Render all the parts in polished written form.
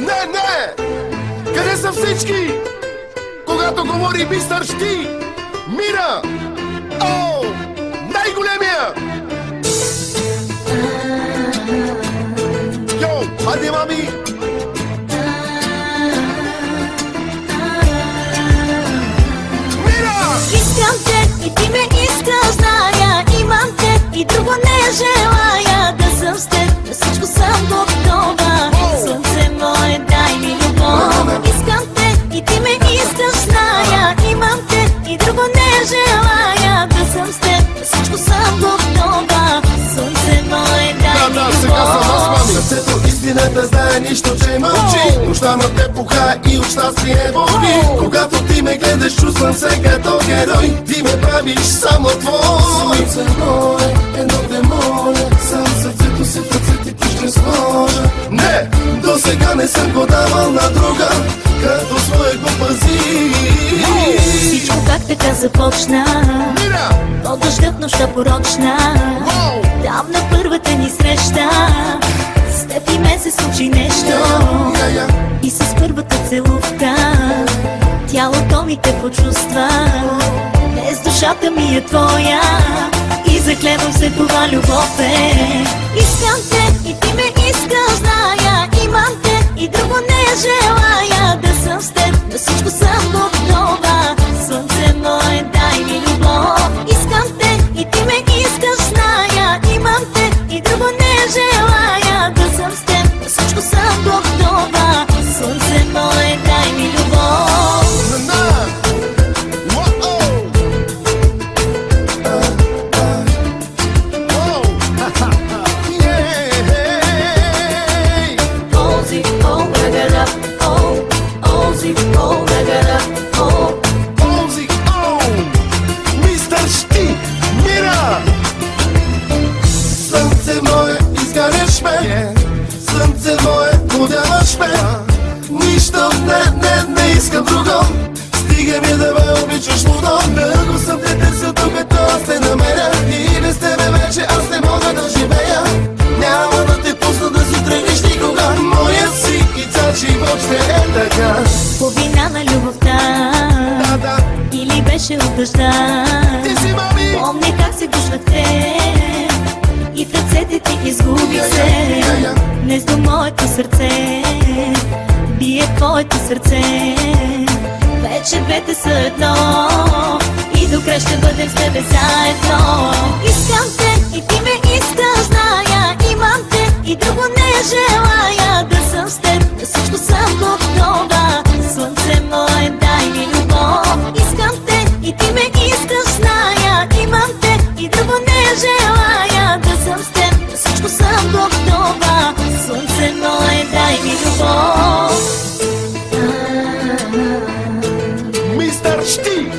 Не, не! Къде са всички? Когато говори мистър Щи, Мира! О, най-големия! Йо, хайде, мами! Мира! Искам те и ти ме искаш, зная. Имам те и друго не желая. Да съм с теб, на всичко съм готова. Слънце мое, дай ми любов. Искам те и ти ме искаш, зная. Имам те и друго не желая. Да съм с теб, на всичко съм готова. Слънце мое, дай ми любов. Сърцето истината знае нищо, че мълчи. Нощта на те пуха и от щастие е боли. Когато ти ме гледаш, чувствам се като герой. Ти ме правиш само твой. Слънце мое, едно те моля, сам сърцето си в ръцете ти ще сложа. Не, до сега не съм го давал на друга, като своя го пази. Всичко как така започна, от дъждът нощта порочна. Там на първата ни среща с теб и мен се случи нещо. И с първата целувка тялото ми те почувства. Днес душата ми е твоя и заклевам се, това любов е. Искам те и ти ме искаш, зная. Имам те и друго не желая. Да съм с теб, на всичко съм готова. Слънце мое, дай ми любов. Искам те и ти ме искаш, зная. Имам те и друго не желая. Да съм с теб, на всичко съм готова. Слънце мое, дай ми любов. Слънце мое, будяваш ме. Нищо, не искам друго. Стига ми да ме обичаш лудо. Много съм те търсил, докато аз те намеря. И без тебе вече аз не мога да живея. Няма да те пусна да си тръгнеш никога. Моя си и цял живот ще е така. По вина на любовта, или беше от дъжда. Ти си, мами! Помня как се гушвахте и в ръцете ти изгуби се. Днес до моето сърце бие твоето сърце. Вече двете са едно и до край ще бъдем с тебе заедно. Искам те и ти ме искаш, зная. Имам те и друго не желая. Да съм с теб, да всичко съм готова. Слънце мое, дай ми любов. Искам те и ти ме искаш, зная. Имам те и друго не желая. Да съм с теб, да всичко съм готова. Слънце мое, дай ми любов. Мистър Щи!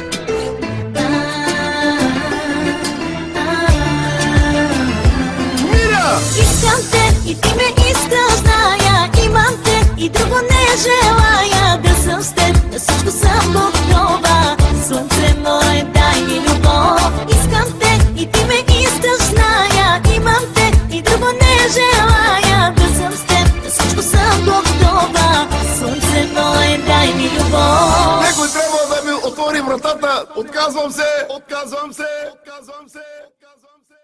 Мира! Искам те и ти ме искаш, зная. Имам те и друго не желая. Да съм с теб, да всичко съм готова. Слънце мое, дай ми любов. Искам те и ти ме искаш, зная. Имам те и друго не желая. Да съм с теб, да всичко съм готова. Слънце мое, дай ми любов. Некой трябва да ми отвори вратата. Отказвам се! Отказвам се! Отказвам се! Отказвам се!